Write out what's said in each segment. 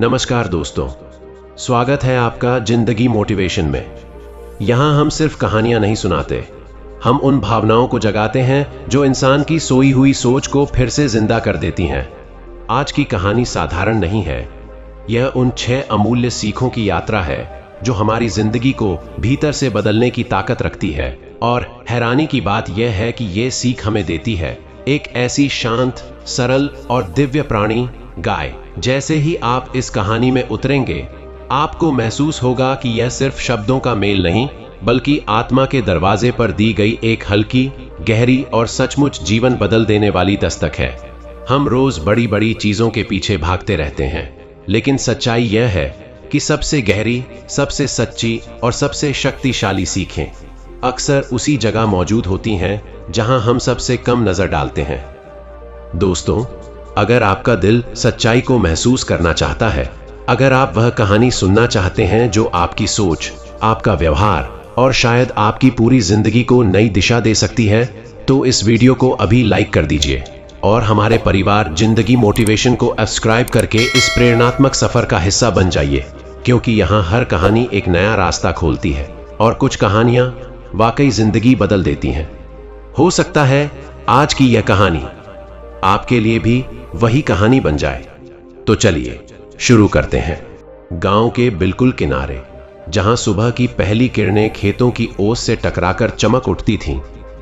नमस्कार दोस्तों, स्वागत है आपका जिंदगी मोटिवेशन में। यहाँ हम सिर्फ कहानियां नहीं सुनाते, हम उन भावनाओं को जगाते हैं जो इंसान की सोई हुई सोच को फिर से जिंदा कर देती हैं। आज की कहानी साधारण नहीं है, यह उन 6 अमूल्य सीखों की यात्रा है जो हमारी जिंदगी को भीतर से बदलने की ताकत रखती है। और हैरानी की बात यह है कि यह सीख हमें देती है एक ऐसी शांत, सरल और दिव्य प्राणी गाय। जैसे ही आप इस कहानी में उतरेंगे, आपको महसूस होगा कि यह सिर्फ शब्दों का मेल नहीं, बल्कि आत्मा के दरवाजे पर दी गई एक हल्की, गहरी और सचमुच जीवन बदल देने वाली दस्तक है। हम रोज बड़ी बड़ी चीजों के पीछे भागते रहते हैं, लेकिन सच्चाई यह है कि सबसे गहरी, सबसे सच्ची और सबसे शक्तिशाली सीखें अक्सर उसी जगह मौजूद होती हैं जहां हम सबसे कम नजर डालते हैं। दोस्तों, अगर आपका दिल सच्चाई को महसूस करना चाहता है, अगर आप वह कहानी सुनना चाहते हैं जो आपकी सोच, आपका व्यवहार और शायद आपकी पूरी जिंदगी को नई दिशा दे सकती है, तो इस वीडियो को अभी लाइक कर दीजिए और हमारे परिवार जिंदगी मोटिवेशन को सब्सक्राइब करके इस प्रेरणात्मक सफर का हिस्सा बन जाइए, क्योंकि यहाँ हर कहानी एक नया रास्ता खोलती है और कुछ कहानियां वाकई जिंदगी बदल देती हैं। हो सकता है आज की यह कहानी आपके लिए भी वही कहानी बन जाए। तो चलिए शुरू करते हैं। गांव के बिल्कुल किनारे, जहां सुबह की पहली किरणें खेतों की ओस से टकराकर चमक उठती थीं,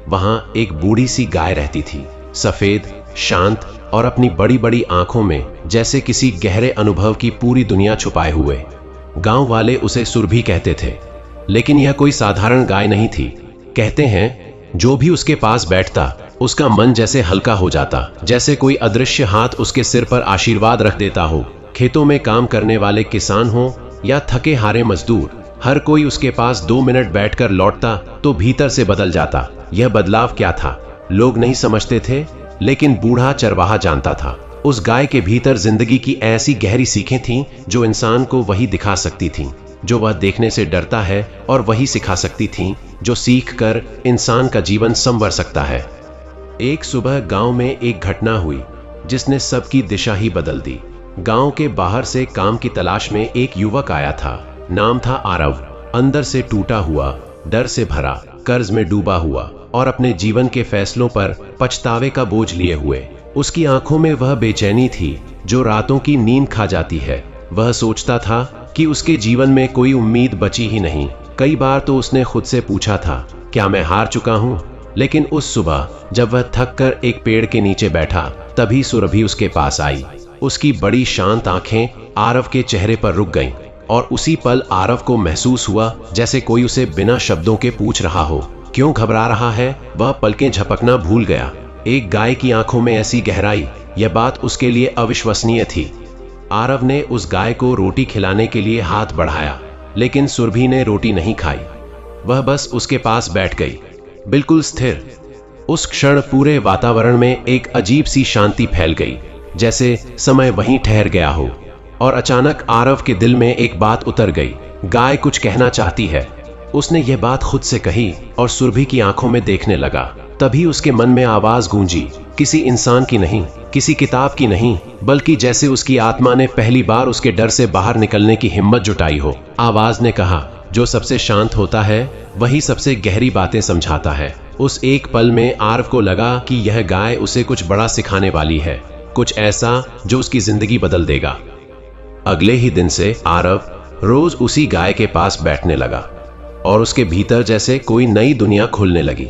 वहां एक बूढ़ी सी गाय रहती थी, सफेद, शांत और अपनी बड़ी बड़ी आंखों में जैसे किसी गहरे अनुभव की पूरी दुनिया छुपाए हुए। गांव वाले उसे सुरभि कहते थे, लेकिन यह कोई साधारण गाय नहीं थी। कहते हैं जो भी उसके पास बैठता, उसका मन जैसे हल्का हो जाता, जैसे कोई अदृश्य हाथ उसके सिर पर आशीर्वाद रख देता हो। खेतों में काम करने वाले किसान हो या थके हारे मजदूर, हर कोई उसके पास 2 मिनट बैठकर लौटता तो भीतर से बदल जाता। यह बदलाव क्या था, लोग नहीं समझते थे, लेकिन बूढ़ा चरवाहा जानता था। उस गाय के भीतर जिंदगी की ऐसी गहरी सीखें थीं जो इंसान को वही दिखा सकती थीं जो वह देखने से डरता है, और वही सिखा सकती थीं जो सीख कर इंसान का जीवन संवर सकता है। एक सुबह गांव में एक घटना हुई जिसने सबकी दिशा ही बदल दी। गांव के बाहर से काम की तलाश में एक युवक आया था। नाम था आरव। अंदर से टूटा हुआ, डर से भरा, कर्ज में डूबा हुआ और अपने जीवन के फैसलों पर पछतावे का बोझ लिए हुए। उसकी आंखों में वह बेचैनी थी जो रातों की नींद खा जाती है। वह सोचता था कि उसके जीवन में कोई उम्मीद बची ही नहीं। कई बार तो उसने खुद से पूछा था, क्या मैं हार चुका हूँ? लेकिन उस सुबह जब वह थक कर एक पेड़ के नीचे बैठा, तभी सुरभि उसके पास आई। उसकी बड़ी शांत आंखें आरव के चेहरे पर रुक गईं, और उसी पल आरव को महसूस हुआ जैसे कोई उसे बिना शब्दों के पूछ रहा हो, क्यों घबरा रहा है? वह पलकें झपकना भूल गया। एक गाय की आंखों में ऐसी गहराई, यह बात उसके लिए अविश्वसनीय थी। आरव ने उस गाय को रोटी खिलाने के लिए हाथ बढ़ाया, लेकिन सुरभि ने रोटी नहीं खाई। वह बस उसके पास बैठ गई, बिल्कुल स्थिर। उस क्षण पूरे वातावरण में एक अजीब सी शांति फैल गई, जैसे समय वहीं ठहर गया हो। और अचानक आरव के दिल में एक बात उतर गई, गाय कुछ कहना चाहती है। उसने यह बात खुद से कही और सुरभि की आंखों में देखने लगा। तभी उसके मन में आवाज गूंजी, किसी इंसान की नहीं, किसी किताब की नहीं, बल्कि जैसे उसकी आत्मा ने पहली बार उसके डर से बाहर निकलने की हिम्मत जुटाई हो। आवाज ने कहा, जो सबसे शांत होता है वही सबसे गहरी बातें समझाता है। उस एक पल में आरव को लगा कि यह गाय उसे कुछ बड़ा सिखाने वाली है, कुछ ऐसा जो उसकी जिंदगी बदल देगा। अगले ही दिन से आरव रोज उसी गाय के पास बैठने लगा, और उसके भीतर जैसे कोई नई दुनिया खुलने लगी।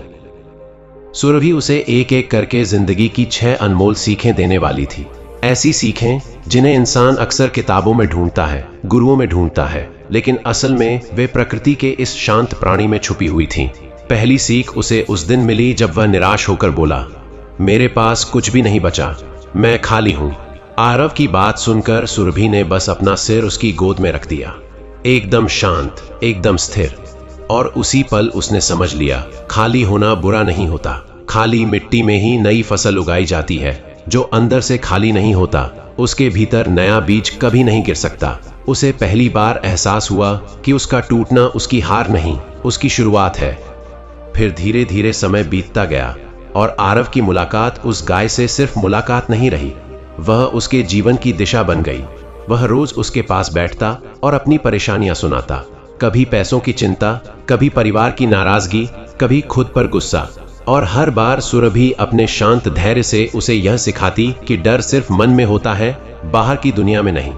सुरभि उसे एक एक करके जिंदगी की 6 अनमोल सीखें देने वाली थी। ऐसी सीखें जिन्हें इंसान अक्सर किताबों में ढूंढता है, गुरुओं में ढूंढता है, लेकिन असल में वे प्रकृति के इस शांत प्राणी में छुपी हुई थीं। पहली सीख उसे उस दिन मिली जब वह निराश होकर बोला, मेरे पास कुछ भी नहीं बचा, मैं खाली हूं। आरव की बात सुनकर सुरभि ने बस अपना सिर उसकी गोद में रख दिया, एकदम शांत, एकदम स्थिर। और उसी पल उसने समझ लिया, खाली होना बुरा नहीं होता। खाली मिट्टी में ही नई फसल उगाई जाती है। जो अंदर से खाली नहीं होता, उसके भीतर नया बीज कभी नहीं गिर सकता। उसे पहली बार एहसास हुआ कि उसका टूटना उसकी हार नहीं, उसकी शुरुआत है। फिर धीरे धीरे समय बीतता गया और आरव की मुलाकात उस गाय से सिर्फ मुलाकात नहीं रही, वह उसके जीवन की दिशा बन गई। वह रोज उसके पास बैठता और अपनी परेशानियां सुनाता। कभी पैसों की चिंता, कभी परिवार की नाराजगी, कभी खुद पर गुस्सा। और हर बार सुरभि अपने शांत धैर्य से उसे यह सिखाती कि डर सिर्फ मन में होता है, बाहर की दुनिया में नहीं।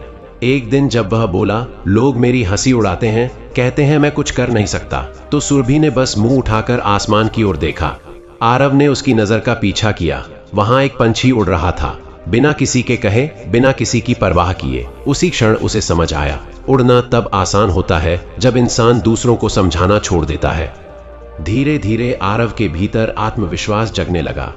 एक दिन जब वह बोला, लोग मेरी हंसी उड़ाते हैं, कहते हैं मैं कुछ कर नहीं सकता, तो सुरभि ने बस मुंह उठाकर आसमान की ओर देखा। आरव ने उसकी नजर का पीछा किया। वहां एक पंछी उड़ रहा था, बिना किसी के कहे, बिना किसी की परवाह किए। उसी क्षण उसे समझ आया, उड़ना तब आसान होता है जब इंसान दूसरों को समझाना छोड़ देता है। धीरे धीरे आरव के भीतर आत्मविश्वास जगने लगा।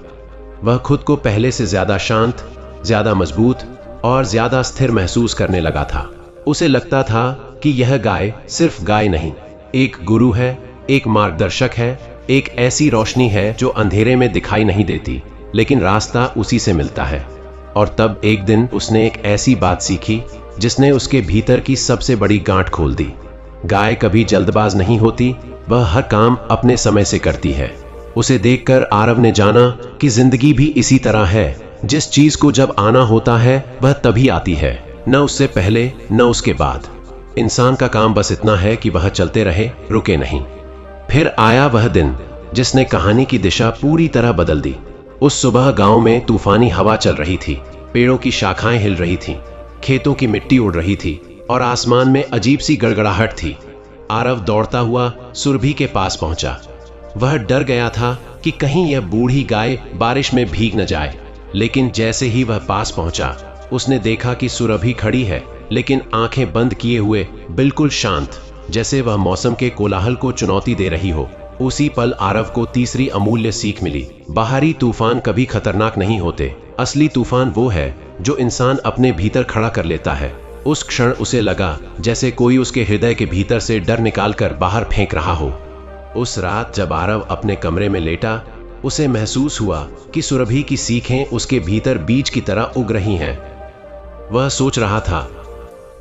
वह खुद को पहले से ज्यादा शांत, ज्यादा मजबूत और ज्यादा स्थिर महसूस करने लगा था। उसे लगता था कि यह गाय सिर्फ गाय नहीं, एक गुरु है, एक मार्गदर्शक है, एक ऐसी रोशनी है जो अंधेरे में दिखाई नहीं देती, लेकिन रास्ता उसी से मिलता है। और तब एक दिन उसने एक ऐसी बात सीखी जिसने उसके भीतर की सबसे बड़ी गांठ खोल दी। गाय कभी जल्दबाज नहीं होती, वह हर काम अपने समय से करती है। उसे देखकर आरव ने जाना कि जिंदगी भी इसी तरह है, जिस चीज को जब आना होता है वह तभी आती है, न उससे पहले न उसके बाद। इंसान का काम बस इतना है कि वह चलते रहे, रुके नहीं। फिर आया वह दिन जिसने कहानी की दिशा पूरी तरह बदल दी। उस सुबह गांव में तूफानी हवा चल रही थी, पेड़ों की शाखाएं हिल रही थीं, खेतों की मिट्टी उड़ रही थी और आसमान में अजीब सी गड़गड़ाहट थी। आरव दौड़ता हुआ सुरभि के पास पहुंचा। वह डर गया था कि कहीं यह बूढ़ी गाय बारिश में भीग न जाए, लेकिन जैसे ही वह पास पहुंचा, उसने देखा कि सुरभि खड़ी है, लेकिन आंखें बंद किए हुए, बिल्कुल शांत, जैसे वह मौसम के कोलाहल को चुनौती दे रही हो। उसी पल आरव को तीसरी अमूल्य सीख मिली। बाहरी तूफान कभी खतरनाक नहीं होते, असली तूफान वो है जो इंसान अपने भीतर खड़ा कर लेता है। उस क्षण उसे लगा जैसे कोई उसके हृदय के भीतर से डर निकालकर बाहर फेंक रहा हो। उस रात जब आरव अपने कमरे में लेटा, उसे महसूस हुआ कि सुरभि की सीखें उसके भीतर बीज की तरह उग रही हैं। वह सोच रहा था,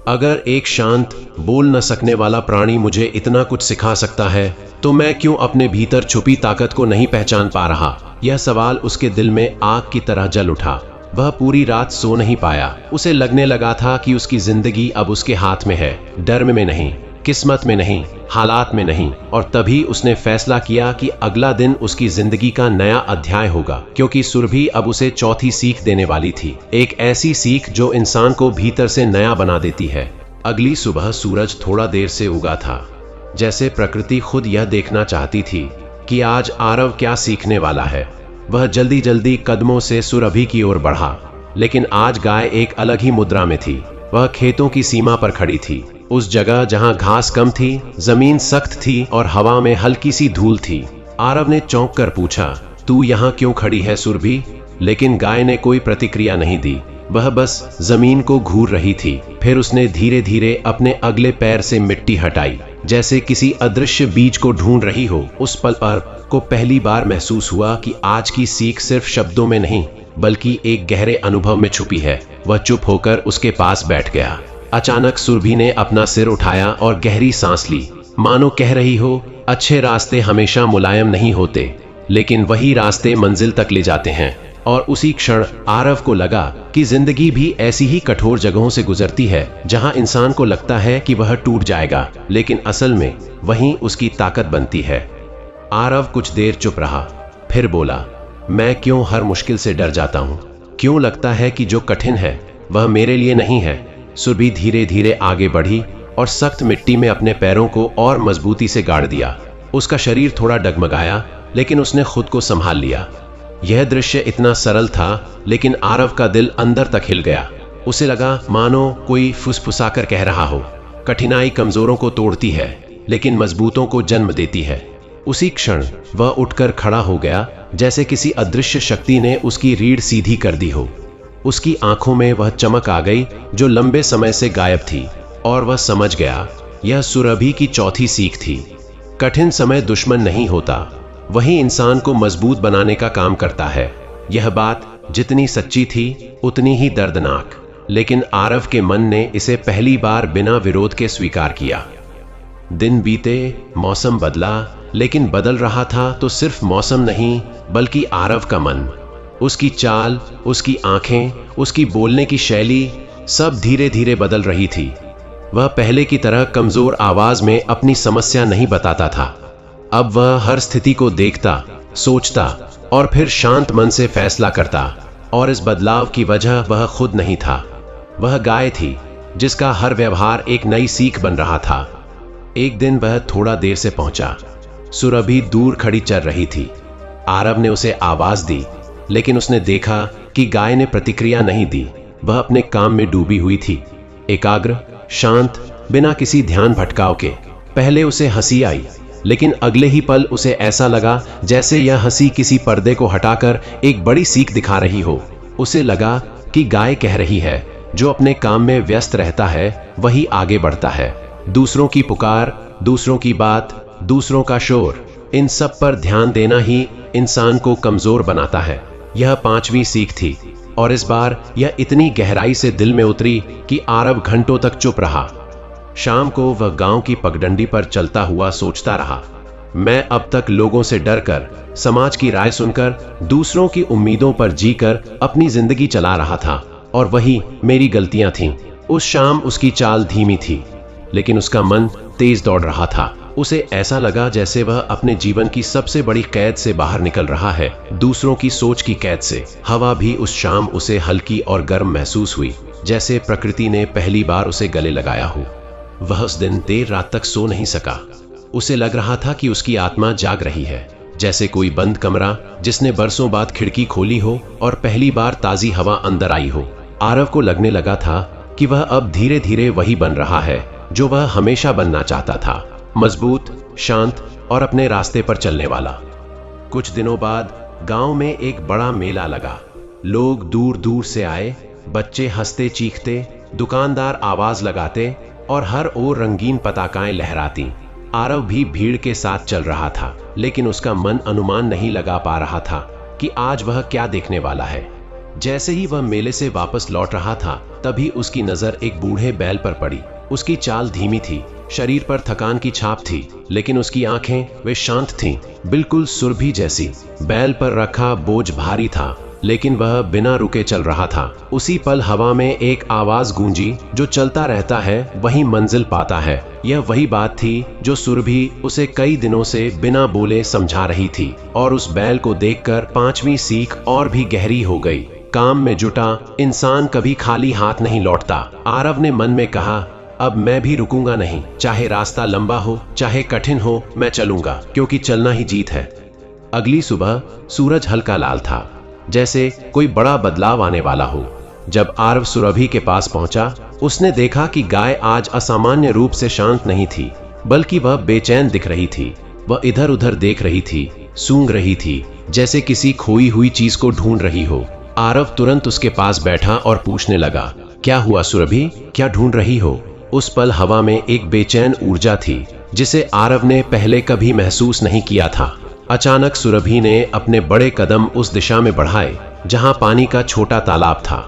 अगर एक शांत, बोल न सकने वाला प्राणी मुझे इतना कुछ सिखा सकता है, तो मैं क्यों अपने भीतर छुपी ताकत को नहीं पहचान पा रहा। यह सवाल उसके दिल में आग की तरह जल उठा। वह पूरी रात सो नहीं पाया। उसे लगने लगा था कि उसकी जिंदगी अब उसके हाथ में है, डर में नहीं, किस्मत में नहीं, हालात में नहीं। और तभी उसने फैसला किया कि अगला दिन उसकी जिंदगी का नया अध्याय होगा, क्योंकि सुरभि अब उसे चौथी सीख देने वाली थी, एक ऐसी सीख जो इंसान को भीतर से नया बना देती है। अगली सुबह सूरज थोड़ा देर से उगा था, जैसे प्रकृति खुद यह देखना चाहती थी कि आज आरव क्या सीखने वाला है। वह जल्दी जल्दी कदमों से सुरभि की ओर बढ़ा, लेकिन आज गाय एक अलग ही मुद्रा में थी। वह खेतों की सीमा पर खड़ी थी, उस जगह जहां घास कम थी, जमीन सख्त थी और हवा में हल्की सी धूल थी। आरव ने चौंक कर पूछा, तू यहाँ क्यों खड़ी है सुरभि? लेकिन गाय ने कोई प्रतिक्रिया नहीं दी, वह बस जमीन को घूर रही थी। फिर उसने धीरे धीरे अपने अगले पैर से मिट्टी हटाई, जैसे किसी अदृश्य बीज को ढूंढ रही हो। उस पल को पहली बार महसूस हुआ कि आज की सीख सिर्फ शब्दों में नहीं, बल्कि एक गहरे अनुभव में छुपी है। वह चुप होकर उसके पास बैठ गया। अचानक सुरभि ने अपना सिर उठाया और गहरी सांस ली, मानो कह रही हो, अच्छे रास्ते हमेशा मुलायम नहीं होते, लेकिन वही रास्ते मंजिल तक ले जाते हैं। और उसी क्षण आरव को लगा कि जिंदगी भी ऐसी ही कठोर जगहों से गुजरती है, जहां इंसान को लगता है कि वह टूट जाएगा, लेकिन असल में वहीं उसकी ताकत बनती है। आरव कुछ देर चुप रहा, फिर बोला, मैं क्यों हर मुश्किल से डर जाता हूँ? क्यों लगता है कि जो कठिन है वह मेरे लिए नहीं है? सुरभि धीरे धीरे आगे बढ़ी और सख्त मिट्टी में अपने पैरों को और मजबूती से गाड़ दिया। उसका शरीर थोड़ा डगमगाया, लेकिन उसने खुद को संभाल लिया। यह दृश्य इतना सरल था, लेकिन आरव का दिल अंदर तक हिल गया। उसे लगा मानो कोई फुसफुसाकर कह रहा हो, कठिनाई कमजोरों को तोड़ती है, लेकिन मजबूतों को जन्म देती है। उसी क्षण वह उठकर खड़ा हो गया, जैसे किसी अदृश्य शक्ति ने उसकी रीढ़ सीधी कर दी हो। उसकी आंखों में वह चमक आ गई जो लंबे समय से गायब थी, और वह समझ गया यह सुरभि की चौथी सीख थी। कठिन समय दुश्मन नहीं होता, वही इंसान को मजबूत बनाने का काम करता है। यह बात जितनी सच्ची थी उतनी ही दर्दनाक, लेकिन आरव के मन ने इसे पहली बार बिना विरोध के स्वीकार किया। दिन बीते, मौसम बदला, लेकिन बदल रहा था तो सिर्फ मौसम नहीं, बल्कि आरव का मन। उसकी चाल, उसकी आंखें, उसकी बोलने की शैली, सब धीरे धीरे बदल रही थी। वह पहले की तरह कमजोर आवाज में अपनी समस्या नहीं बताता था। अब वह हर स्थिति को देखता, सोचता और फिर शांत मन से फैसला करता। और इस बदलाव की वजह वह खुद नहीं था, वह गाय थी जिसका हर व्यवहार एक नई सीख बन रहा था। एक दिन वह थोड़ा देर से पहुंचा। सुरभि दूर खड़ी चल रही थी। आरव ने उसे आवाज दी, लेकिन उसने देखा कि गाय ने प्रतिक्रिया नहीं दी। वह अपने काम में डूबी हुई थी, एकाग्र, शांत, बिना किसी ध्यान भटकाव के। पहले उसे हंसी आई, लेकिन अगले ही पल उसे ऐसा लगा जैसे यह हंसी किसी पर्दे को हटाकर एक बड़ी सीख दिखा रही हो। उसे लगा कि गाय कह रही है, जो अपने काम में व्यस्त रहता है वही आगे बढ़ता है। दूसरों की पुकार, दूसरों की बात, दूसरों का शोर, इन सब पर ध्यान देना ही इंसान को कमजोर बनाता है। यह 5वीं सीख थी और इस बार यह इतनी गहराई से दिल में उतरी कि आरव घंटों तक चुप रहा। शाम को वह गांव की पगडंडी पर चलता हुआ सोचता रहा, मैं अब तक लोगों से डरकर, समाज की राय सुनकर, दूसरों की उम्मीदों पर जीकर अपनी जिंदगी चला रहा था और वही मेरी गलतियां थीं। उस शाम उसकी चाल धीमी थी, लेकिन उसका मन तेज दौड़ रहा था। उसे ऐसा लगा जैसे वह अपने जीवन की सबसे बड़ी कैद से बाहर निकल रहा है, दूसरों की सोच की कैद से। हवा भी उस शाम उसे हल्की और गर्म महसूस हुई, जैसे प्रकृति ने पहली बार उसे गले लगाया हो। वह उस दिन देर रात तक सो नहीं सका। उसे लग रहा था कि उसकी आत्मा जाग रही है, जैसे कोई बंद कमरा जिसने बरसों बाद खिड़की खोली हो और पहली बार ताजी हवा अंदर आई हो। आरव को लगने लगा था कि वह अब धीरे धीरे वही बन रहा है जो वह हमेशा बनना चाहता था, मजबूत, शांत और अपने रास्ते पर चलने वाला। कुछ दिनों बाद गांव में एक बड़ा मेला लगा। लोग दूर दूर से आए, बच्चे हंसते चीखते, दुकानदार आवाज लगाते और हर ओर रंगीन पताकाएं लहराती। आरव भी भीड़ के साथ चल रहा था, लेकिन उसका मन अनुमान नहीं लगा पा रहा था कि आज वह क्या देखने वाला है। जैसे ही वह मेले से वापस लौट रहा था, तभी उसकी नजर एक बूढ़े बैल पर पड़ी। उसकी चाल धीमी थी, शरीर पर थकान की छाप थी, लेकिन उसकी आंखें वे शांत थीं, बिल्कुल सुरभि जैसी। बैल पर रखा बोझ भारी था, लेकिन वह बिना रुके चल रहा था। उसी पल हवा में एक आवाज गूंजी, जो चलता रहता है वही मंजिल पाता है। यह वही बात थी जो सुरभि उसे कई दिनों से बिना बोले समझा रही थी। और उस बैल को देखकर 5वीं सीख और भी गहरी हो गई। काम में जुटा इंसान कभी खाली हाथ नहीं लौटता। आरव ने मन में कहा, अब मैं भी रुकूंगा नहीं, चाहे रास्ता लंबा हो, चाहे कठिन हो, मैं चलूंगा, क्योंकि चलना ही जीत है। अगली सुबह सूरज हल्का लाल था, जैसे कोई बड़ा बदलाव आने वाला हो। जब आरव सुरभि के पास पहुंचा, उसने देखा कि गाय आज असामान्य रूप से शांत नहीं थी, बल्कि वह बेचैन दिख रही थी। वह इधर उधर देख रही थी, सूंघ रही थी, जैसे किसी खोई हुई चीज को ढूंढ रही हो। आरव तुरंत उसके पास बैठा और पूछने लगा, क्या हुआ सुरभि, क्या ढूंढ रही हो? उस पल हवा में एक बेचैन ऊर्जा थी, जिसे आरव ने पहले कभी महसूस नहीं किया था। अचानक सुरभि ने अपने बड़े कदम उस दिशा में बढ़ाए जहां पानी का छोटा तालाब था,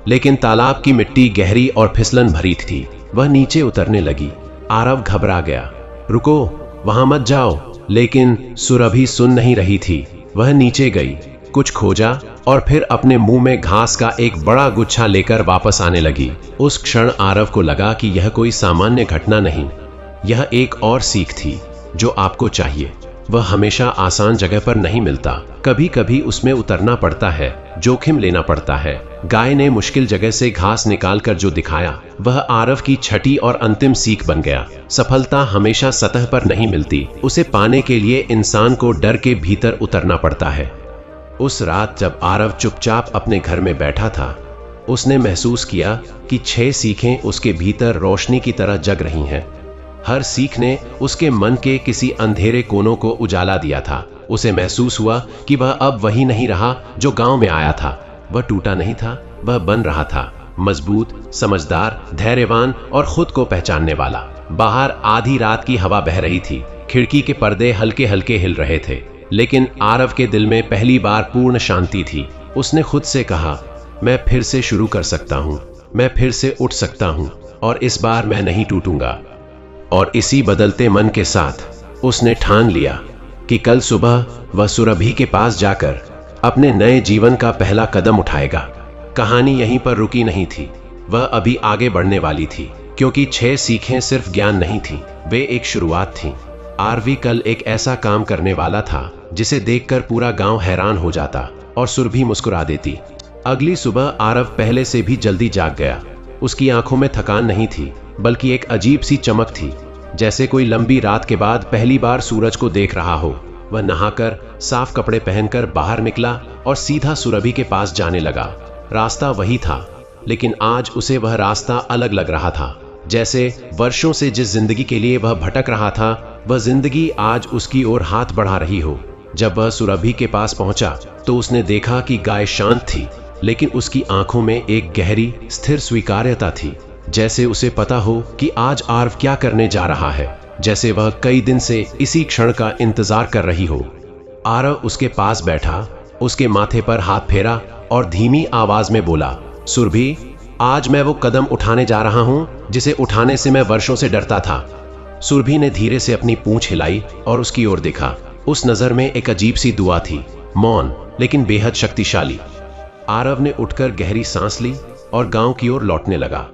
लेकिन तालाब की मिट्टी गहरी और फिसलन भरी थी। वह नीचे उतरने लगी। आरव घबरा गया, रुको, वहां मत जाओ। लेकिन सुरभि सुन नहीं रही थी। वह नीचे गई, कुछ खोजा और फिर अपने मुंह में घास का एक बड़ा गुच्छा लेकर वापस आने लगी। उस क्षण आरव को लगा कि यह कोई सामान्य घटना नहीं, यह एक और सीख थी जो आपको चाहिए। वह हमेशा आसान जगह पर नहीं मिलता, कभी कभी उसमें उतरना पड़ता है, जोखिम लेना पड़ता है। गाय ने मुश्किल जगह से घास निकालकर जो दिखाया, वह आरव की छठी और अंतिम सीख बन गया। सफलता हमेशा सतह पर नहीं मिलती, उसे पाने के लिए इंसान को डर के भीतर उतरना पड़ता है। उस रात जब आरव चुपचाप अपने घर में बैठा था, उसने महसूस किया कि 6 सीखें उसके भीतर रोशनी की तरह जग रही हैं। हर सीख ने उसके मन के किसी अंधेरे कोनों को उजाला दिया था। उसे महसूस हुआ कि वह अब वही नहीं रहा जो गांव में आया था। वह टूटा नहीं था, वह बन रहा था, मजबूत, समझदार, धैर्यवान और खुद को पहचानने वाला। बाहर आधी रात की हवा बह रही थी, खिड़की के पर्दे हल्के हल्के हिल रहे थे, लेकिन आरव के दिल में पहली बार पूर्ण शांति थी। उसने खुद से कहा, मैं फिर से शुरू कर सकता हूँ, मैं फिर से उठ सकता हूँ और इस बार मैं नहीं टूटूंगा। और इसी बदलते मन के साथ उसने ठान लिया कि कल सुबह वह सुरभि के पास जाकर अपने नए जीवन का पहला कदम उठाएगा। कहानी यहीं पर रुकी नहीं थी। वह अभी आगे बढ़ने वाली थी, क्योंकि 6 सीखें सिर्फ ज्ञान नहीं थी, वे एक शुरुआत थी। आरवी कल एक ऐसा काम करने वाला था जिसे देखकर पूरा गांव हैरान हो जाता और सुरभि मुस्कुरा देती। अगली सुबह आरव पहले से भी जल्दी जाग गया। उसकी आंखों में थकान नहीं थी, बल्कि एक अजीब सी चमक थी, जैसे कोई लंबी रात के बाद पहली बार सूरज को देख रहा हो। वह नहाकर साफ कपड़े पहनकर बाहर निकला और सीधा सुरभि के पास जाने लगा। रास्ता वही था, लेकिन आज उसे वह रास्ता अलग लग रहा था। जैसे वर्षों से जिस जिंदगी के लिए वह भटक रहा था, वह जिंदगी आज उसकी ओर हाथ बढ़ा रही हो। जब वह सुरभि के पास पहुंचा तो उसने देखा कि गाय शांत थी, लेकिन उसकी आंखों में एक गहरी स्थिर स्वीकार्यता थी, जैसे उसे पता हो कि आज आरव क्या करने जा रहा है, जैसे वह कई दिन से इसी क्षण का इंतजार कर रही हो। आरव उसके पास बैठा, उसके माथे पर हाथ फेरा और धीमी आवाज में बोला, सुरभि, आज मैं वो कदम उठाने जा रहा हूं जिसे उठाने से मैं वर्षों से डरता था। सुरभि ने धीरे से अपनी पूंछ हिलाई और उसकी ओर देखा। उस नजर में एक अजीब सी दुआ थी, मौन लेकिन बेहद शक्तिशाली। आरव ने उठकर गहरी सांस ली और गांव की ओर लौटने लगा।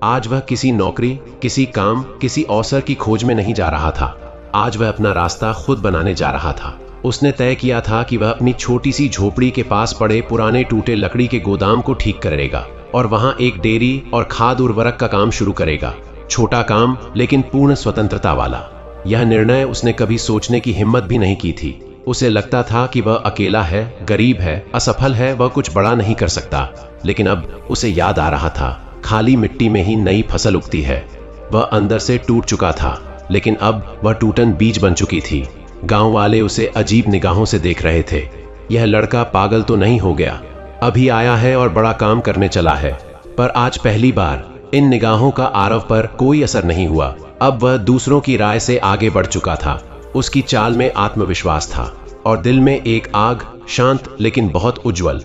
आज वह किसी नौकरी, किसी काम, किसी अवसर की खोज में नहीं जा रहा था। आज वह अपना रास्ता खुद बनाने जा रहा था। उसने तय किया था कि वह अपनी छोटी सी झोपड़ी के पास पड़े पुराने टूटे लकड़ी के गोदाम को ठीक करेगा और वहां एक डेयरी और खाद उर्वरक का काम शुरू करेगा। छोटा काम, लेकिन पूर्ण स्वतंत्रता वाला। यह निर्णय उसने कभी सोचने की हिम्मत भी नहीं की थी। उसे लगता था कि वह अकेला है, गरीब है, असफल है, वह कुछ बड़ा नहीं कर सकता। लेकिन अब उसे याद आ रहा था, खाली मिट्टी में ही नई फसल उगती है। वह अंदर से टूट चुका था, लेकिन अब वह टूटन बीज बन चुकी थी। गांव वाले उसे अजीब निगाहों से देख रहे थे। यह लड़का पागल तो नहीं हो गया, अभी आया है और बड़ा काम करने चला है। पर आज पहली बार इन निगाहों का आरव पर कोई असर नहीं हुआ। अब वह दूसरों की राय से आगे बढ़ चुका था। उसकी चाल में आत्मविश्वास था और दिल में एक आग, शांत लेकिन बहुत उज्जवल।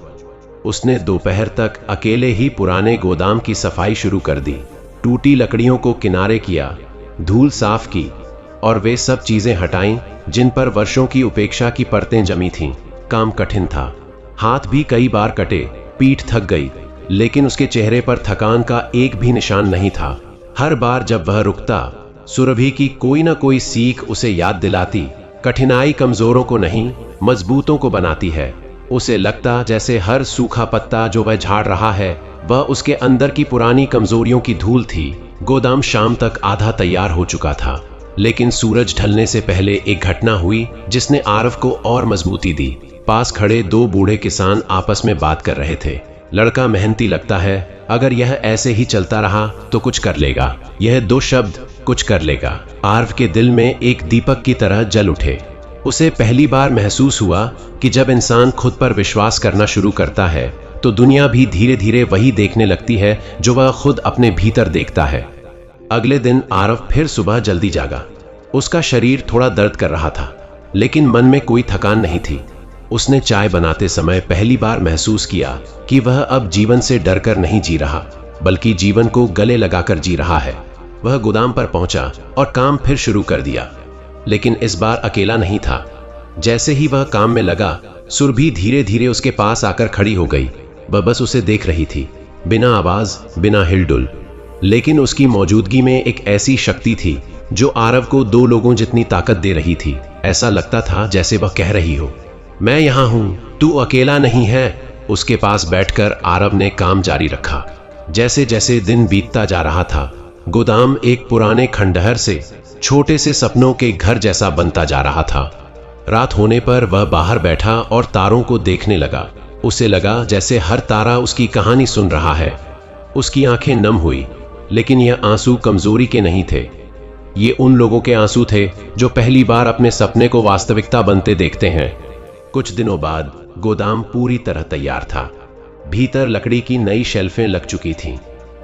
उसने दोपहर तक अकेले ही पुराने गोदाम की सफाई शुरू कर दी। टूटी लकड़ियों को किनारे किया, धूल साफ की और वे सब चीजें हटाईं जिन पर वर्षों की उपेक्षा की परतें जमी थीं। काम कठिन था, हाथ भी कई बार कटे, पीठ थक गई, लेकिन उसके चेहरे पर थकान का एक भी निशान नहीं था। हर बार जब वह रुकता, सुरभि की कोई ना कोई सीख उसे याद दिलाती, कठिनाई कमजोरों को नहीं, मजबूतों को बनाती है। उसे लगता जैसे हर सूखा पत्ता जो वह झाड़ रहा है, वह उसके अंदर की पुरानी कमजोरियों की धूल थी। गोदाम शाम तक आधा तैयार हो चुका था, लेकिन सूरज ढलने से पहले एक घटना हुई जिसने आरव को और मजबूती दी। पास खड़े 2 बूढ़े किसान आपस में बात कर रहे थे। लड़का मेहनती लगता है, अगर यह ऐसे ही चलता रहा तो कुछ कर लेगा। यह 2 शब्द, कुछ कर लेगा, आरव के दिल में एक दीपक की तरह जल उठे। उसे पहली बार महसूस हुआ कि जब इंसान खुद पर विश्वास करना शुरू करता है तो दुनिया भी धीरे धीरे वही देखने लगती है जो वह खुद अपने भीतर देखता है। अगले दिन आरव फिर सुबह जल्दी जागा। उसका शरीर थोड़ा दर्द कर रहा था, लेकिन मन में कोई थकान नहीं थी। उसने चाय बनाते समय पहली बार महसूस किया कि वह अब जीवन से डरकर नहीं जी रहा, बल्कि जीवन को गले लगाकर जी रहा है। वह गोदाम पर पहुंचा और काम फिर शुरू कर दिया, लेकिन इस बार अकेला नहीं था। जैसे ही वह काम में लगा, सुरभि धीरे धीरे उसके पास आकर खड़ी हो गई। वह बस उसे देख रही थी, बिना आवाज, बिना हिलडुल, लेकिन उसकी मौजूदगी में एक ऐसी शक्ति थी जो आरव को 2 लोगों जितनी ताकत दे रही थी। ऐसा लगता था जैसे वह कह रही हो, मैं यहां हूं, तू अकेला नहीं है। उसके पास बैठकर आरव ने काम जारी रखा। जैसे जैसे दिन बीतता जा रहा था, गोदाम एक पुराने खंडहर से छोटे से सपनों के घर जैसा बनता जा रहा था। रात होने पर वह बाहर बैठा और तारों को देखने लगा। उसे लगा जैसे हर तारा उसकी कहानी सुन रहा है। उसकी आंखें नम हुई, लेकिन यह आंसू कमजोरी के नहीं थे। ये उन लोगों के आंसू थे जो पहली बार अपने सपने को वास्तविकता बनते देखते हैं। कुछ दिनों बाद गोदाम पूरी तरह तैयार था। भीतर लकड़ी की नई शेल्फें लग चुकी थीं,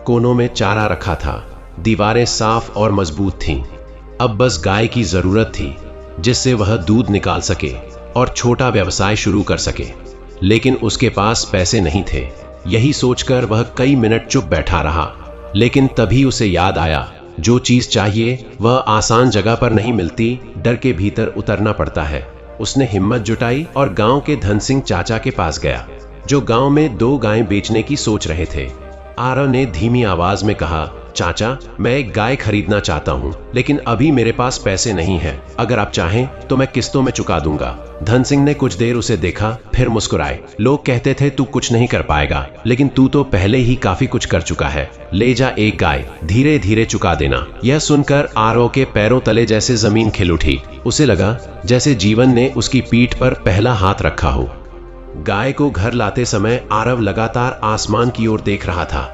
कोनों में चारा रखा था, दीवारें साफ और मजबूत थीं। अब बस गाय की जरूरत थी जिससे वह दूध निकाल सके और छोटा व्यवसाय शुरू कर सके। लेकिन उसके पास पैसे नहीं थे। यही सोचकर वह कई मिनट चुप बैठा रहा, लेकिन तभी उसे याद आया, जो चीज चाहिए वह आसान जगह पर नहीं मिलती, डर के भीतर उतरना पड़ता है। उसने हिम्मत जुटाई और गांव के धन सिंह चाचा के पास गया, जो गांव में 2 गायें बेचने की सोच रहे थे। आरव ने धीमी आवाज में कहा, चाचा, मैं एक गाय खरीदना चाहता हूँ, लेकिन अभी मेरे पास पैसे नहीं है। अगर आप चाहें तो मैं किस्तों में चुका दूंगा। धन सिंह ने कुछ देर उसे देखा, फिर मुस्कुराए। लोग कहते थे तू कुछ नहीं कर पाएगा, लेकिन तू तो पहले ही काफी कुछ कर चुका है। ले जा एक गाय, धीरे धीरे चुका देना। यह सुनकर आरव के पैरों तले जैसे जमीन खिल उठी। उसे लगा जैसे जीवन ने उसकी पीठ पर पहला हाथ रखा हो। गाय को घर लाते समय आरव लगातार आसमान की ओर देख रहा था।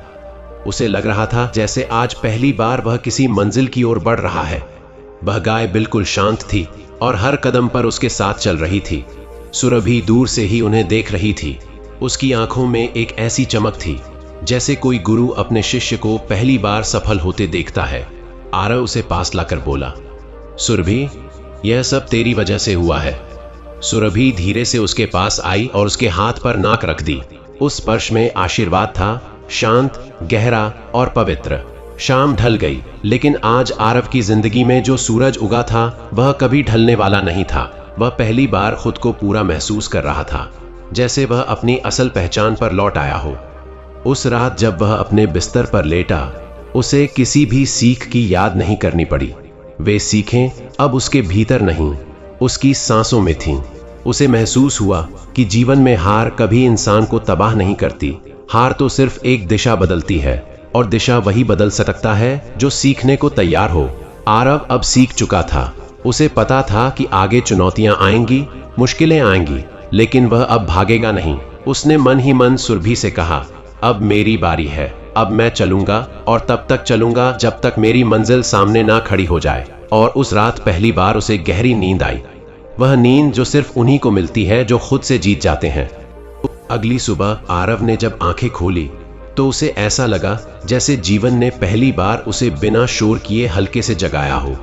उसे लग रहा था जैसे आज पहली बार वह किसी मंजिल की ओर बढ़ रहा है। वह गाय बिल्कुल शांत थी और हर कदम पर उसके साथ चल रही थी। सुरभि दूर से ही उन्हें देख रही थी। उसकी आंखों में एक ऐसी चमक थी जैसे कोई गुरु अपने शिष्य को पहली बार सफल होते देखता है। आरव उसे पास लाकर बोला, सुरभि, यह सब तेरी वजह से हुआ है। सुरभि धीरे से उसके पास आई और उसके हाथ पर नाक रख दी। उस स्पर्श में आशीर्वाद था, शांत, गहरा और पवित्र। शाम ढल गई, लेकिन आज आरव की जिंदगी में जो सूरज उगा था वह कभी ढलने वाला नहीं था। वह पहली बार खुद को पूरा महसूस कर रहा था, जैसे वह अपनी असल पहचान पर लौट आया हो। उस रात जब वह अपने बिस्तर पर लेटा, उसे किसी भी सीख की याद नहीं करनी पड़ी। वे सीखें अब उसके भीतर नहीं, उसकी सांसों में थीं। उसे महसूस हुआ कि जीवन में हार कभी इंसान को तबाह नहीं करती। हार तो सिर्फ एक दिशा बदलती है, और दिशा वही बदल सकता है जो सीखने को तैयार हो। आरव अब सीख चुका था। उसे पता था कि आगे चुनौतियां आएंगी, मुश्किलें आएंगी, लेकिन वह अब भागेगा नहीं। उसने मन ही मन सुरभि से कहा, अब मेरी बारी है। अब मैं चलूंगा, और तब तक चलूंगा जब तक मेरी मंजिल सामने ना खड़ी हो जाए। और उस रात पहली बार उसे गहरी नींद आई। वह नींद जो सिर्फ उन्हीं को मिलती है जो खुद से जीत जाते हैं। अगली सुबह आरव ने जब आंखें खोली तो उसे ऐसा लगा जैसे जीवन ने पहली बार उसे बिना शोर किए हल्के से जगाया हो।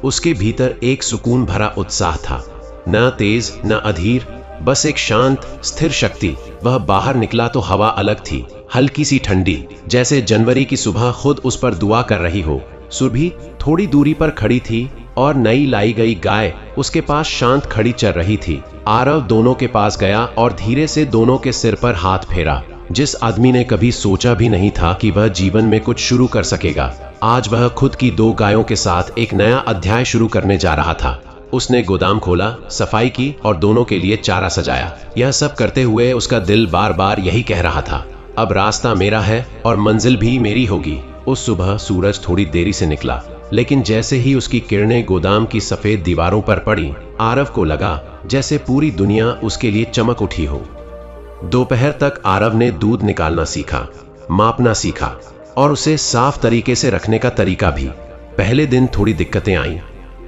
उसके भीतर एक सुकून भरा उत्साह था, न तेज न अधीर, बस एक शांत स्थिर शक्ति। वह बाहर निकला तो हवा अलग थी, हल्की सी ठंडी, जैसे जनवरी की सुबह खुद उस पर दुआ कर रही हो। सुरभि थोड़ी दूरी पर खड़ी थी और नई लाई गई गाय उसके पास शांत खड़ी चल रही थी। आरव दोनों के पास गया और धीरे से दोनों के सिर पर हाथ फेरा। जिस आदमी ने कभी सोचा भी नहीं था कि वह जीवन में कुछ शुरू कर सकेगा, आज वह खुद की 2 गायों के साथ एक नया अध्याय शुरू करने जा रहा था। उसने गोदाम खोला, सफाई की और दोनों के लिए चारा सजाया। यह सब करते हुए उसका दिल बार बार यही कह रहा था, अब रास्ता मेरा है और मंजिल भी मेरी होगी। उस सुबह सूरज थोड़ी देरी से निकला, लेकिन जैसे ही उसकी किरणें गोदाम की सफेद दीवारों पर पड़ी, आरव को लगा जैसे पूरी दुनिया उसके लिए चमक उठी हो। दोपहर तक आरव ने दूध निकालना सीखा, मापना सीखा और उसे साफ तरीके से रखने का तरीका भी। पहले दिन थोड़ी दिक्कतें आईं,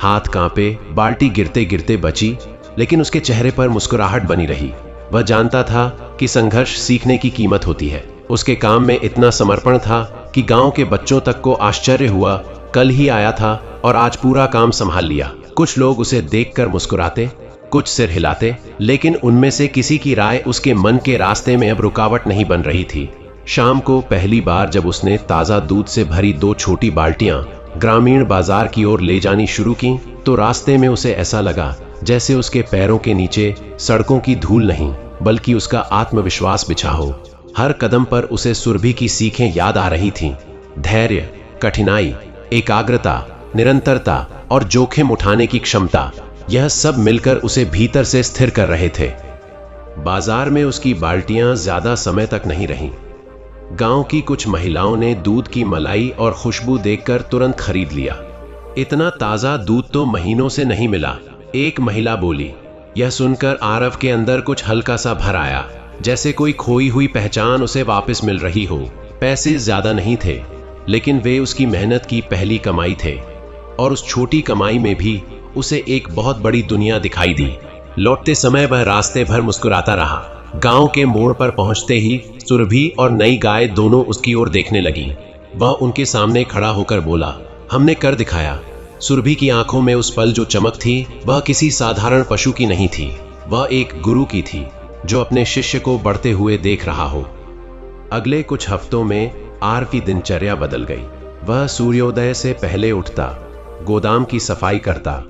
हाथ कांपे, बाल्टी गिरते गिरते बची, लेकिन उसके चेहरे पर मुस्कुराहट बनी रही। वह जानता था कि संघर्ष सीखने की कीमत होती है। उसके काम में इतना समर्पण था कि गांव के बच्चों तक को आश्चर्य हुआ। कल ही आया था और आज पूरा काम संभाल लिया। कुछ लोग उसे देखकर मुस्कुराते, कुछ सिर हिलाते, लेकिन उनमें से किसी की राय उसके मन के रास्ते में अब रुकावट नहीं बन रही थी। शाम को पहली बार जब उसने ताज़ा दूध से भरी 2 छोटी बाल्टियां ग्रामीण बाजार की ओर ले जानी शुरू की, तो रास्ते में उसे ऐसा लगा जैसे उसके पैरों के नीचे सड़कों की धूल नहीं, बल्कि उसका आत्मविश्वास बिछा हो। हर कदम पर उसे सुरभि की सीखें याद आ रही थीं। धैर्य, कठिनाई, एकाग्रता, निरंतरता और जोखिम उठाने की क्षमता, यह सब मिलकर उसे भीतर से स्थिर कर रहे थे। बाजार में उसकी बाल्टियां ज्यादा समय तक नहीं रहीं। गांव की कुछ महिलाओं ने दूध की मलाई और खुशबू देखकर तुरंत खरीद लिया। इतना ताजा दूध तो महीनों से नहीं मिला, एक महिला बोली। यह सुनकर आरव के अंदर कुछ हल्का सा भर आया, जैसे कोई खोई हुई पहचान उसे वापस मिल रही हो। पैसे ज्यादा नहीं थे, लेकिन वे उसकी मेहनत की पहली कमाई थे, और उस छोटी कमाई में भी उसे एक बहुत बड़ी दुनिया दिखाई दी। लौटते समय वह रास्ते भर मुस्कुराता रहा। गांव के मोड़ पर पहुंचते ही सुरभि और नई गाय दोनों उसकी ओर देखने लगी। वह उनके सामने खड़ा होकर बोला, हमने कर दिखाया। सुरभि की आंखों में उस पल जो चमक थी, वह किसी साधारण पशु की नहीं थी, वह एक गुरु की थी जो अपने शिष्य को बढ़ते हुए देख रहा हो। अगले कुछ हफ्तों में आर की दिनचर्या बदल गई। वह सूर्योदय से पहले उठता, गोदाम की सफाई करता,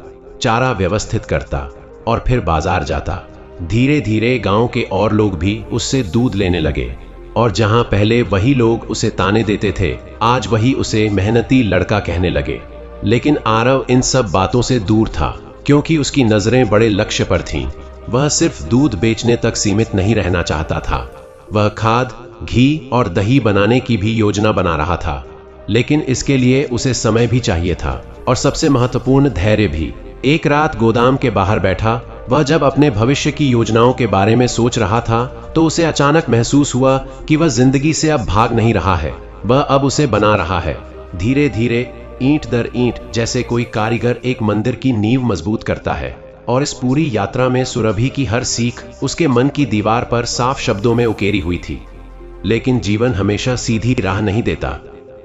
चारा व्यवस्थित करता और फिर बाजार जाता। धीरे धीरे गांव के और लोग भी उससे दूध लेने लगे और जहां पहले वही लोग उसे ताने देते थे, आज वही उसे मेहनती लड़का कहने लगे। लेकिन आरव इन सब बातों से दूर था, क्योंकि उसकी नजरें बड़े लक्ष्य पर थीं। वह सिर्फ दूध बेचने तक सीमित नहीं रहना चाहता था, वह खाद, घी और दही बनाने की भी योजना बना रहा था। लेकिन इसके लिए उसे समय भी चाहिए था, और सबसे महत्वपूर्ण धैर्य भी। एक रात गोदाम के बाहर बैठा वह जब अपने भविष्य की योजनाओं के बारे में सोच रहा था, तो उसे अचानक महसूस हुआ कि वह जिंदगी से अब भाग नहीं रहा है, वह अब उसे बना रहा है। धीरे धीरे, ईंट दर ईंट, जैसे कोई कारीगर एक मंदिर की नींव मजबूत करता है। और इस पूरी यात्रा में सुरभि की हर सीख उसके मन की दीवार पर साफ शब्दों में उकेरी हुई थी। लेकिन जीवन हमेशा सीधी राह नहीं देता।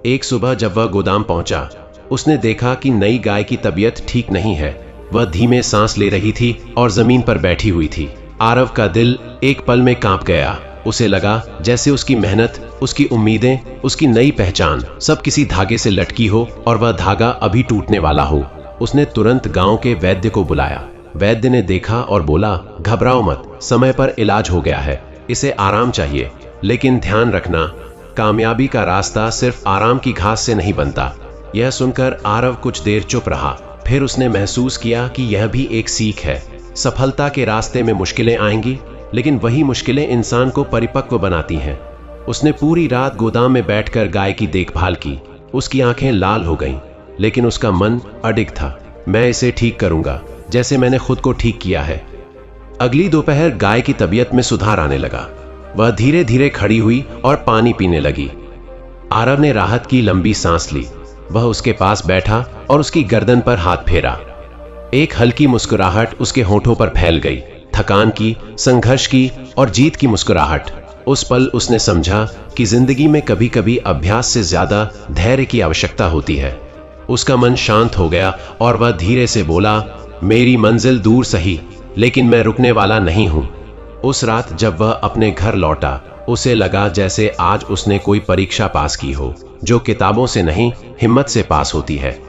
एक सुबह जब वह गोदाम पहुंचा, उसने देखा कि नई गाय की तबीयत ठीक नहीं है। वह धीमे सांस ले रही थी और जमीन पर बैठी हुई थी। आरव का दिल एक पल में कांप गया। उसे लगा जैसे उसकी मेहनत, उसकी उम्मीदें, उसकी नई पहचान सब किसी धागे से लटकी हो और वह धागा अभी टूटने वाला हो। उसने तुरंत गांव के वैद्य को बुलाया। वैद्य ने देखा और बोला, घबराओ मत, समय पर इलाज हो गया है, इसे आराम चाहिए। लेकिन ध्यान रखना, कामयाबी का रास्ता सिर्फ आराम की घास से नहीं बनता। यह सुनकर आरव कुछ देर चुप रहा। फिर उसने महसूस किया कि यह भी एक सीख है। सफलता के रास्ते में मुश्किलें आएंगी, लेकिन वही मुश्किलें इंसान को परिपक्व बनाती हैं। उसने पूरी रात गोदाम में बैठकर गाय की देखभाल की। उसकी आंखें लाल हो गईं, लेकिन उसका मन अडिग था। मैं इसे ठीक करूंगा, जैसे मैंने खुद को ठीक किया है। अगली दोपहर गाय की तबीयत में सुधार आने लगा। वह धीरे धीरे खड़ी हुई और पानी पीने लगी। आरव ने राहत की लंबी सांस ली। वह उसके पास बैठा और उसकी गर्दन पर हाथ फेरा। एक हल्की मुस्कुराहट उसके होठों पर फैल गई। थकान की, संघर्ष की और जीत की मुस्कुराहट। उस पल उसने समझा कि जिंदगी में कभी कभी अभ्यास से ज्यादा धैर्य की आवश्यकता होती है। उसका मन शांत हो गया और वह धीरे से बोला, मेरी मंजिल दूर सही, लेकिन मैं रुकने वाला नहीं हूं। उस रात जब वह अपने घर लौटा, उसे लगा जैसे आज उसने कोई परीक्षा पास की हो, जो किताबों से नहीं, हिम्मत से पास होती है।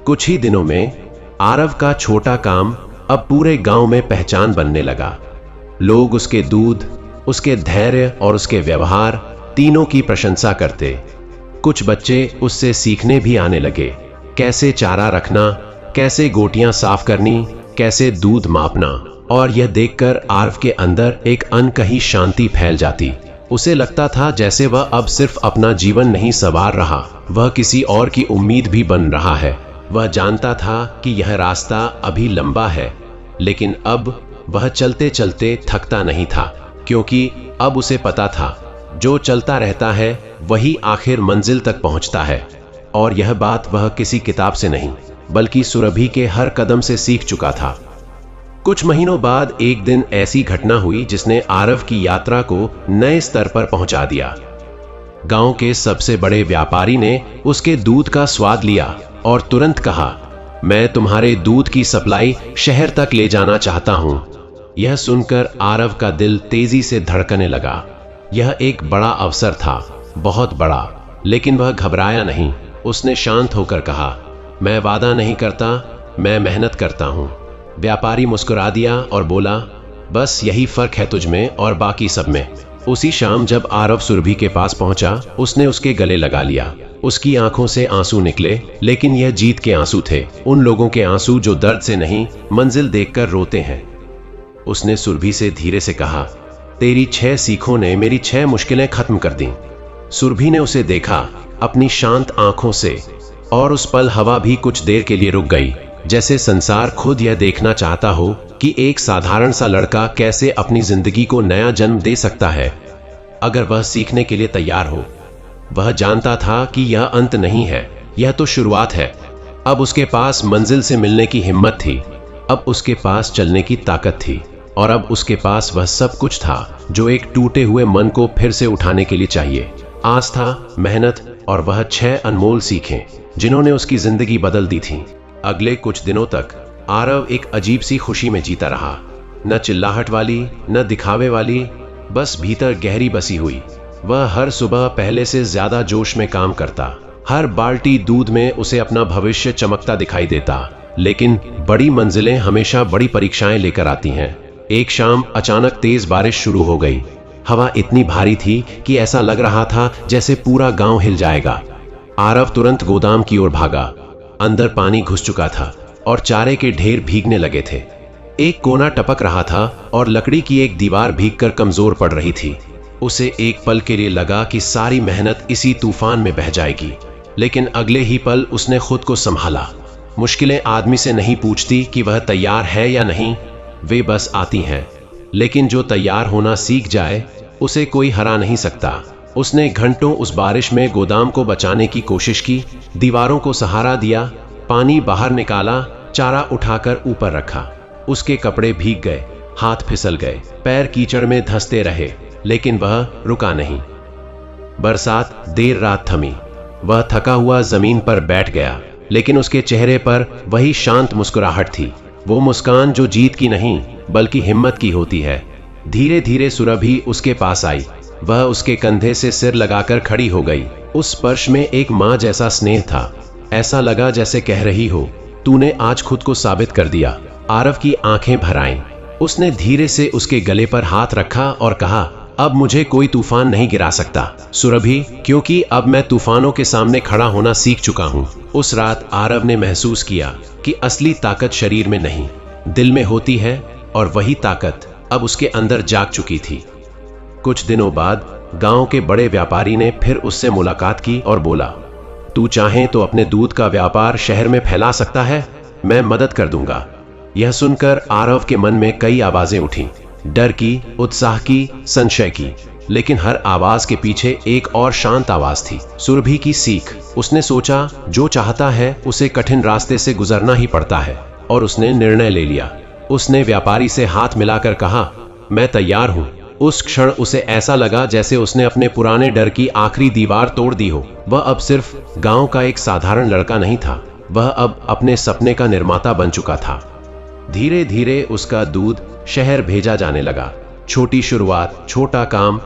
कुछ ही दिनों में आरव का छोटा काम अब पूरे गांव में पहचान बनने लगा। लोग उसके दूध, उसके धैर्य और उसके व्यवहार तीनों की प्रशंसा करते। कुछ बच्चे उससे सीखने भी आने लगे, कैसे चारा रखना, कैसे गोटियां साफ करनी, कैसे दूध मापना। और यह देखकर आरव के अंदर एक अनकही शांति फैल जाती। उसे लगता था जैसे वह अब सिर्फ अपना जीवन नहीं संवार रहा, वह किसी और की उम्मीद भी बन रहा है। वह जानता था कि यह रास्ता अभी लंबा है, लेकिन अब वह चलते चलते थकता नहीं था, क्योंकि अब उसे पता था जो चलता रहता है वही आखिर मंजिल तक पहुंचता है। और यह बात वह किसी किताब से नहीं, बल्कि सुरभि के हर कदम से सीख चुका था। कुछ महीनों बाद एक दिन ऐसी घटना हुई जिसने आरव की यात्रा को नए स्तर पर पहुंचा दिया। गांव के सबसे बड़े व्यापारी ने उसके दूध का स्वाद लिया और तुरंत कहा, मैं तुम्हारे दूध की सप्लाई शहर तक ले जाना चाहता हूं। यह सुनकर आरव का दिल तेजी से धड़कने लगा। यह एक बड़ा अवसर था, बहुत बड़ा। लेकिन वह घबराया नहीं। उसने शांत होकर कहा, मैं वादा नहीं करता, मैं मेहनत करता हूं। व्यापारी मुस्कुरा दिया और बोला, बस यही फर्क है तुझ में और बाकी सब में। उसी शाम जब आरव सुरभि के पास पहुंचा, उसने उसके गले लगा लिया। उसकी आंखों से आंसू निकले, लेकिन यह जीत के आंसू थे, उन लोगों के आंसू जो दर्द से नहीं, मंजिल देखकर रोते हैं। उसने सुरभि से धीरे से कहा, तेरी 6 सीखों ने मेरी 6 मुश्किलें खत्म कर दी। सुरभि ने उसे देखा अपनी शांत आंखों से, और उस पल हवा भी कुछ देर के लिए रुक गई, जैसे संसार खुद यह देखना चाहता हो कि एक साधारण सा लड़का कैसे अपनी जिंदगी को नया जन्म दे सकता है, अगर वह सीखने के लिए तैयार हो। वह जानता था कि यह अंत नहीं है, यह तो शुरुआत है। अब उसके पास मंजिल से मिलने की हिम्मत थी, अब उसके पास चलने की ताकत थी, और अब उसके पास वह सब कुछ था जो एक टूटे हुए मन को फिर से उठाने के लिए चाहिए। आस्था, मेहनत और वह 6 अनमोल सीखें जिन्होंने उसकी जिंदगी बदल दी थी। अगले कुछ दिनों तक आरव एक अजीब सी खुशी में जीता रहा, न चिल्लाहट वाली, न दिखावे वाली, बस भीतर गहरी बसी हुई। वह हर सुबह पहले से ज्यादा जोश में काम करता। हर बाल्टी दूध में उसे अपना भविष्य चमकता दिखाई देता। लेकिन बड़ी मंजिलें हमेशा बड़ी परीक्षाएं लेकर आती हैं। एक शाम अचानक तेज बारिश शुरू हो गई। हवा इतनी भारी थी कि ऐसा लग रहा था जैसे पूरा गांव हिल जाएगा। आरव तुरंत गोदाम की ओर भागा। अंदर पानी घुस चुका था और चारे के ढेर भीगने लगे थे। एक कोना टपक रहा था और लकड़ी की एक दीवार भीगकर कमजोर पड़ रही थी। उसे एक पल के लिए लगा कि सारी मेहनत इसी तूफान में बह जाएगी, लेकिन अगले ही पल उसने खुद को संभाला। मुश्किलें आदमी से नहीं पूछती कि वह तैयार है या नहीं, वे बस आती हैं। लेकिन जो तैयार होना सीख जाए उसे कोई हरा नहीं सकता। उसने घंटों उस बारिश में गोदाम को बचाने की कोशिश की, दीवारों को सहारा दिया, पानी बाहर निकाला, चारा उठाकर ऊपर रखा। उसके कपड़े भीग गए, हाथ फिसल गए, पैर कीचड़ में धंसते रहे, लेकिन वह रुका नहीं। बरसात देर रात थमी। वह थका हुआ जमीन पर बैठ गया, लेकिन उसके चेहरे पर वही शांत मुस्कुराहट थी, वो मुस्कान जो जीत की नहीं बल्कि हिम्मत की होती है। धीरे धीरे सुरभि उसके पास आई। वह उसके कंधे से सिर लगाकर खड़ी हो गई। उस स्पर्श में एक माँ जैसा स्नेह था। ऐसा लगा जैसे कह रही हो, तूने आज खुद को साबित कर दिया। आरव की आंखें भर आईं। उसने धीरे से उसके गले पर हाथ रखा और कहा, अब मुझे कोई तूफान नहीं गिरा सकता सुरभि, क्योंकि अब मैं तूफानों के सामने खड़ा होना सीख चुका हूं। उस रात आरव ने महसूस किया कि असली ताकत शरीर में नहीं, दिल में होती है, और वही ताकत अब उसके अंदर जाग चुकी थी। कुछ दिनों बाद गांव के बड़े व्यापारी ने फिर उससे मुलाकात की और बोला, तू चाहे तो अपने दूध का व्यापार शहर में फैला सकता है, मैं मदद कर दूंगा। यह सुनकर आरव के मन में कई आवाजें उठी, डर की, उत्साह की, संशय की, लेकिन हर आवाज के पीछे एक और शांत आवाज थी, सुरभि की सीख। उसने सोचा, जो चाहता है उसे कठिन रास्ते से गुजरना ही पड़ता है, और उसने निर्णय ले लिया। उसने व्यापारी से हाथ मिलाकर कहा, मैं तैयार हूं। उस क्षण उसे ऐसा लगा जैसे उसने अपने पुराने डर की आखिरी दीवार तोड़ दी हो। वह अब सिर्फ गांव का एक साधारण लड़का नहीं था, वह अब अपने सपने का निर्माता बन चुका था। धीरे धीरे उसका दूध शहर भेजा जाने लगा। छोटी शुरुआत, छोटा काम,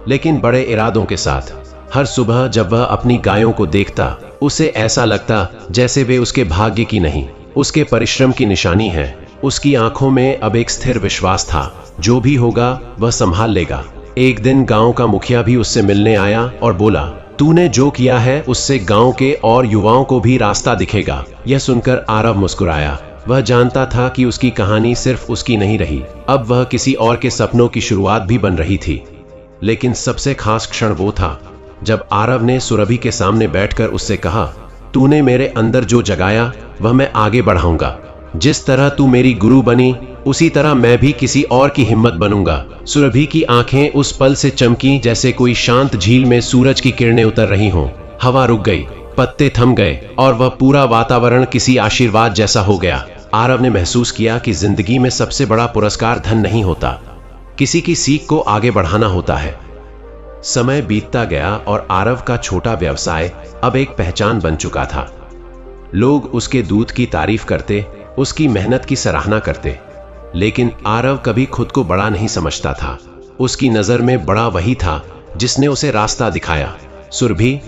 लेकिन बड़े इरादों के साथ। हर सुबह जब वह अपनी गायों को देखता, उसे ऐसा लगता जैसे वे उसके भाग्य की नहीं, उसके परिश्रम की निशानी है। उसकी आंखों में अब एक स्थिर विश्वास था, जो भी होगा वह संभाल लेगा। एक दिन गांव का मुखिया भी उससे मिलने आया और बोला, तूने जो किया है उससे गांव के और युवाओं को भी रास्ता दिखेगा। यह सुनकर आरव मुस्कुराया। वह जानता था कि उसकी कहानी सिर्फ उसकी नहीं रही, अब वह किसी और के सपनों की शुरुआत भी बन रही थी। लेकिन सबसे खास क्षण वो था जब आरव ने सुरभि के सामने बैठकर उससे कहा, तूने मेरे अंदर जो जगाया वह मैं आगे बढ़ाऊंगा। जिस तरह तू मेरी गुरु बनी, उसी तरह मैं भी किसी और की हिम्मत बनूंगा। सुरभि की आंखें उस पल से चमकी जैसे कोई शांत झील में सूरज की किरणें उतर रही हों। हवा रुक गई, पत्ते थम गए, और वह पूरा वातावरण किसी आशीर्वाद जैसा हो गया। आरव ने महसूस किया कि जिंदगी में सबसे बड़ा पुरस्कार धन नहीं होता, किसी की सीख को आगे बढ़ाना होता है। समय बीतता गया और आरव का छोटा व्यवसाय अब एक पहचान बन चुका था। लोग उसके दूध की तारीफ करते, उसकी मेहनत की सराहना करते, लेकिन आरव कभी खुद को बड़ा नहीं समझता था। उसकी नजर में बड़ा वही था जिसने उसे रास्ता दिखाया, सुरभि।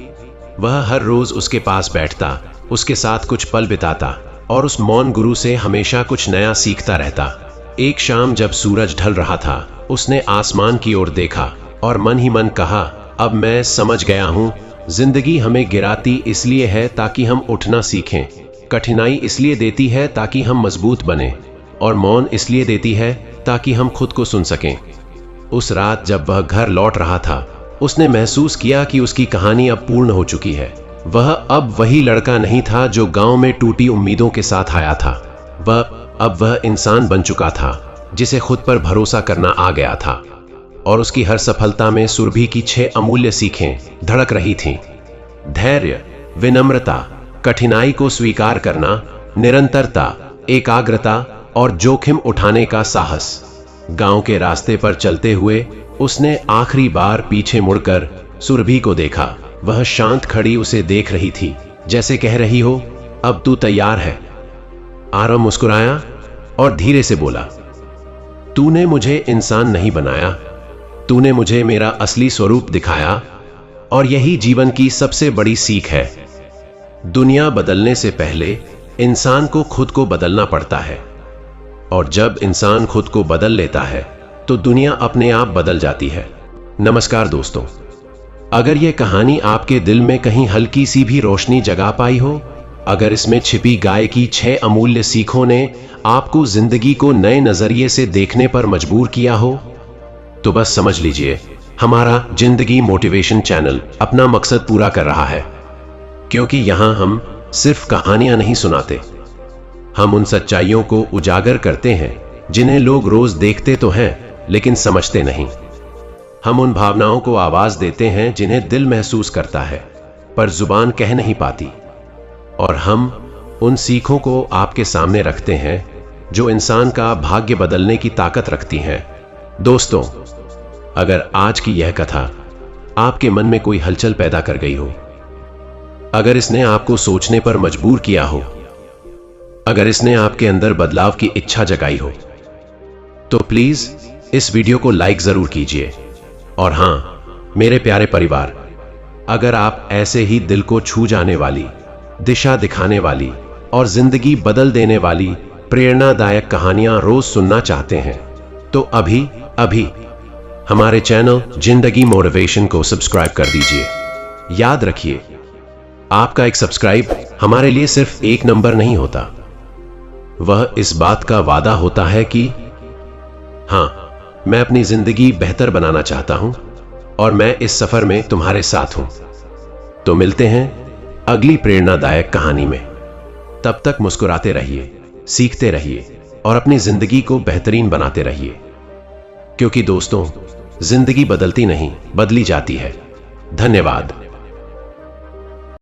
वह हर रोज उसके पास बैठता, उसके साथ कुछ पल बिताता, और उस मौन गुरु से हमेशा कुछ नया सीखता रहता। एक शाम जब सूरज ढल रहा था, उसने आसमान की ओर देखा और मन ही मन कहा, अब मैं समझ गया हूं, जिंदगी हमें गिराती इसलिए है ताकि हम उठना सीखें, कठिनाई इसलिए देती है ताकि हम मजबूत बने, और मौन इसलिए देती है ताकि हम खुद को सुन सकें। उस रात जब वह घर लौट रहा था, उसने महसूस किया कि उसकी कहानी अब पूर्ण हो चुकी है। वह अब वही लड़का नहीं था जो गांव में टूटी उम्मीदों के साथ आया था। अब वह इंसान बन चुका था जिसे खुद पर भरोसा करना आ गया था, और उसकी हर सफलता में सुरभि की 6 अमूल्य सीखें धड़क रही थीं। धैर्य, विनम्रता, कठिनाई को स्वीकार करना, निरंतरता, एकाग्रता और जोखिम उठाने का साहस। गांव के रास्ते पर चलते हुए उसने आखिरी बार पीछे मुड़कर सुरभि को देखा। वह शांत खड़ी उसे देख रही थी, जैसे कह रही हो, अब तू तैयार है। आरव मुस्कुराया और धीरे से बोला, तूने मुझे इंसान नहीं बनाया, तूने मुझे मेरा असली स्वरूप दिखाया, और यही जीवन की सबसे बड़ी सीख है। दुनिया बदलने से पहले इंसान को खुद को बदलना पड़ता है, और जब इंसान खुद को बदल लेता है तो दुनिया अपने आप बदल जाती है। नमस्कार दोस्तों, अगर ये कहानी आपके दिल में कहीं हल्की सी भी रोशनी जगा पाई हो, अगर इसमें छिपी गाय की 6 अमूल्य सीखों ने आपको जिंदगी को नए नजरिए से देखने पर मजबूर किया हो, तो बस समझ लीजिए हमारा जिंदगी मोटिवेशन चैनल अपना मकसद पूरा कर रहा है। क्योंकि यहां हम सिर्फ कहानियां नहीं सुनाते, हम उन सच्चाइयों को उजागर करते हैं जिन्हें लोग रोज देखते तो हैं लेकिन समझते नहीं। हम उन भावनाओं को आवाज देते हैं जिन्हें दिल महसूस करता है पर जुबान कह नहीं पाती। और हम उन सीखों को आपके सामने रखते हैं जो इंसान का भाग्य बदलने की ताकत रखती हैं। दोस्तों, अगर आज की यह कथा आपके मन में कोई हलचल पैदा कर गई हो, अगर इसने आपको सोचने पर मजबूर किया हो, अगर इसने आपके अंदर बदलाव की इच्छा जगाई हो, तो प्लीज इस वीडियो को लाइक जरूर कीजिए। और हां मेरे प्यारे परिवार, अगर आप ऐसे ही दिल को छू जाने वाली, दिशा दिखाने वाली और जिंदगी बदल देने वाली प्रेरणादायक कहानियां रोज सुनना चाहते हैं तो अभी हमारे चैनल जिंदगी मोटिवेशन को सब्सक्राइब कर दीजिए। याद रखिए, आपका एक सब्सक्राइब हमारे लिए सिर्फ एक नंबर नहीं होता, वह इस बात का वादा होता है कि हां, मैं अपनी जिंदगी बेहतर बनाना चाहता हूं और मैं इस सफर में तुम्हारे साथ हूं। तो मिलते हैं अगली प्रेरणादायक कहानी में। तब तक मुस्कुराते रहिए, सीखते रहिए और अपनी जिंदगी को बेहतरीन बनाते रहिए। क्योंकि दोस्तों, जिंदगी बदलती नहीं, बदली जाती है। धन्यवाद।